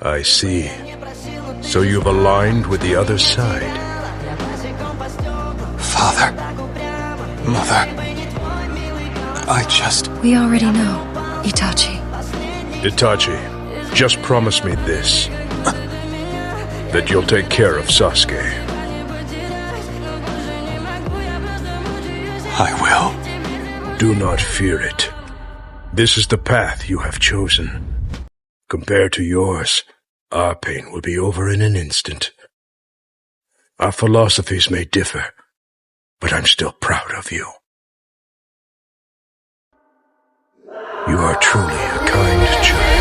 I see. So you've aligned with the other side. Father, Mother, We already know, Itachi. Itachi, just promise me this. That you'll take care of Sasuke. I will. Do not fear it. This is the path you have chosen. Compared to yours, our pain will be over in an instant. Our philosophies may differ, but I'm still proud of you. You are truly a kind child.